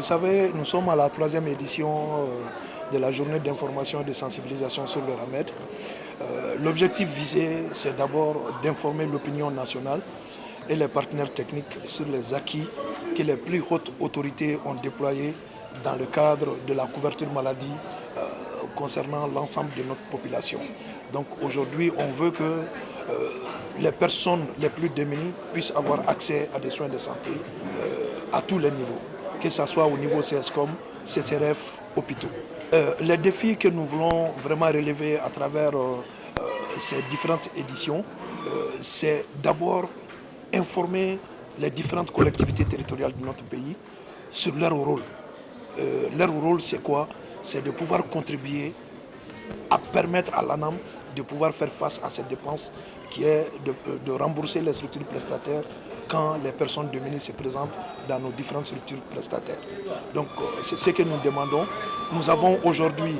Vous savez, nous sommes à la 3e édition de la journée d'information et de sensibilisation sur le RAMED. L'objectif visé, c'est d'abord d'informer l'opinion nationale et les partenaires techniques sur les acquis que les plus hautes autorités ont déployés dans le cadre de la couverture maladie concernant l'ensemble de notre population. Donc aujourd'hui, on veut que les personnes les plus démunies puissent avoir accès à des soins de santé à tous les niveaux, que ce soit au niveau CSCOM, CCRF, hôpitaux. Les défis que nous voulons vraiment relever à travers ces différentes éditions, c'est d'abord informer les différentes collectivités territoriales de notre pays sur leur rôle. Leur rôle, c'est quoi? C'est de pouvoir contribuer à permettre à l'ANAM de pouvoir faire face à cette dépense qui est de rembourser les structures prestataires quand les personnes démunies se présentent dans nos différentes structures prestataires. Donc c'est ce que nous demandons. Nous avons aujourd'hui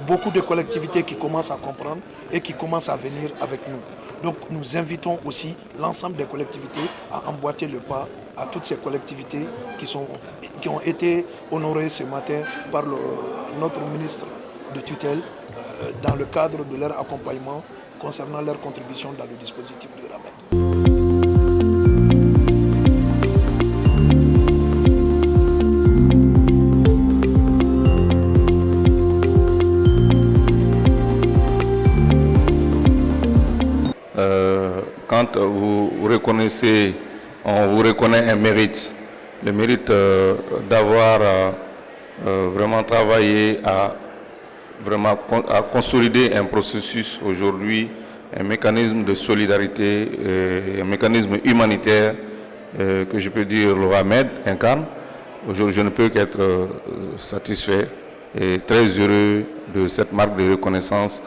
beaucoup de collectivités qui commencent à comprendre et qui commencent à venir avec nous. Donc nous invitons aussi l'ensemble des collectivités à emboîter le pas à toutes ces collectivités qui ont été honorées ce matin par notre ministre de tutelle dans le cadre de leur accompagnement concernant leur contribution dans le dispositif du RAMED. Quand vous reconnaissez, on vous reconnaît un mérite, le mérite d'avoir vraiment travaillé à consolider un processus aujourd'hui, un mécanisme de solidarité, un mécanisme humanitaire que je peux dire le RAMED incarne. Aujourd'hui, je ne peux qu'être satisfait et très heureux de cette marque de reconnaissance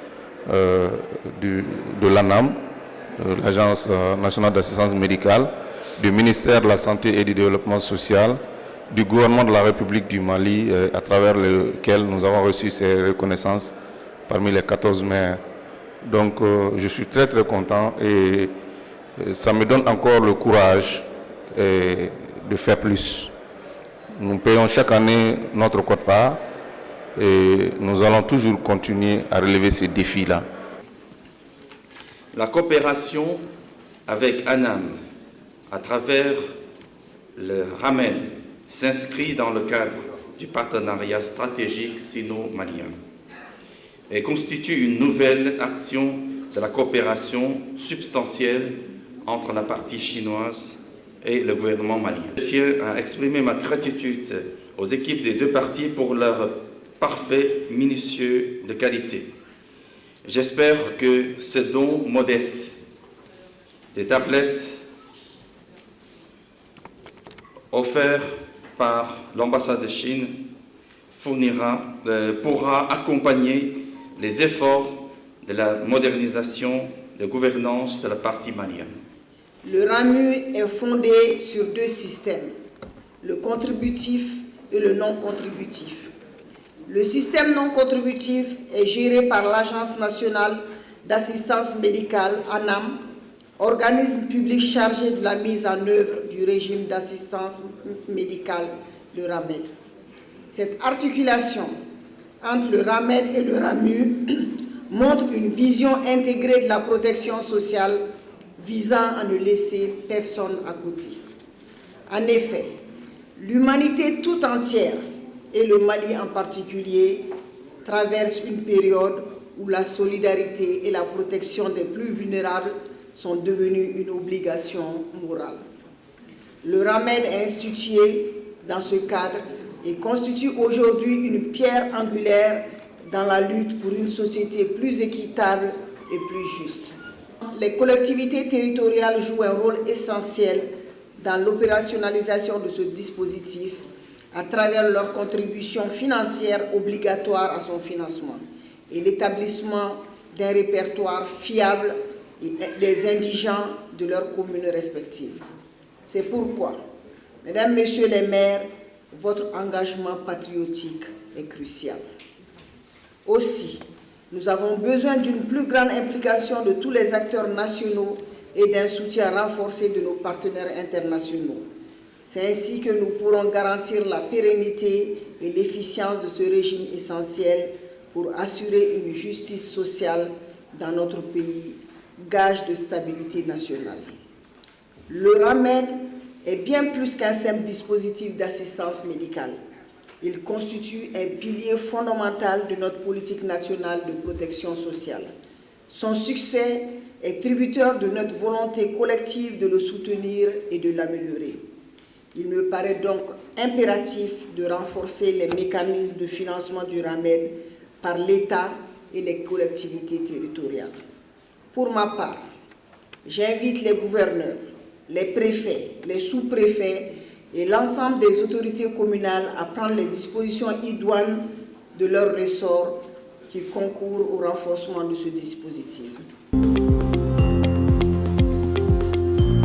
de l'ANAM, l'Agence nationale d'assistance médicale, du ministère de la Santé et du Développement social, du gouvernement de la République du Mali, à travers lequel nous avons reçu ces reconnaissances parmi les 14 maires. Donc je suis très très content et ça me donne encore le courage de faire plus. Nous payons chaque année notre quote-part et nous allons toujours continuer à relever ces défis-là. La coopération avec ANAM à travers le RAMED s'inscrit dans le cadre du partenariat stratégique sino-malien et constitue une nouvelle action de la coopération substantielle entre la partie chinoise et le gouvernement malien. Je tiens à exprimer ma gratitude aux équipes des deux parties pour leur parfait minutieux de qualité. J'espère que ce don modeste des tablettes offert par l'ambassade de Chine pourra accompagner les efforts de la modernisation de gouvernance de la partie malienne. Le RAMU est fondé sur deux systèmes, le contributif et le non contributif. Le système non contributif est géré par l'Agence nationale d'assistance médicale, ANAM, organisme public chargé de la mise en œuvre du régime d'assistance médicale, le RAMED. Cette articulation entre le RAMED et le RAMU montre une vision intégrée de la protection sociale visant à ne laisser personne à côté. En effet, l'humanité tout entière, et le Mali en particulier, traverse une période où la solidarité et la protection des plus vulnérables sont devenues une obligation morale. Le RAMED est institué dans ce cadre et constitue aujourd'hui une pierre angulaire dans la lutte pour une société plus équitable et plus juste. Les collectivités territoriales jouent un rôle essentiel dans l'opérationnalisation de ce dispositif à travers leur contribution financière obligatoire à son financement et l'établissement d'un répertoire fiable des indigents de leurs communes respectives. C'est pourquoi, Mesdames, Messieurs les maires, votre engagement patriotique est crucial. Aussi, nous avons besoin d'une plus grande implication de tous les acteurs nationaux et d'un soutien renforcé de nos partenaires internationaux. C'est ainsi que nous pourrons garantir la pérennité et l'efficience de ce régime essentiel pour assurer une justice sociale dans notre pays, gage de stabilité nationale. Le RAMED est bien plus qu'un simple dispositif d'assistance médicale. Il constitue un pilier fondamental de notre politique nationale de protection sociale. Son succès est tributaire de notre volonté collective de le soutenir et de l'améliorer. Il me paraît donc impératif de renforcer les mécanismes de financement du RAMED par l'État et les collectivités territoriales. Pour ma part, j'invite les gouverneurs, les préfets, les sous-préfets et l'ensemble des autorités communales à prendre les dispositions idoines de leur ressort qui concourent au renforcement de ce dispositif.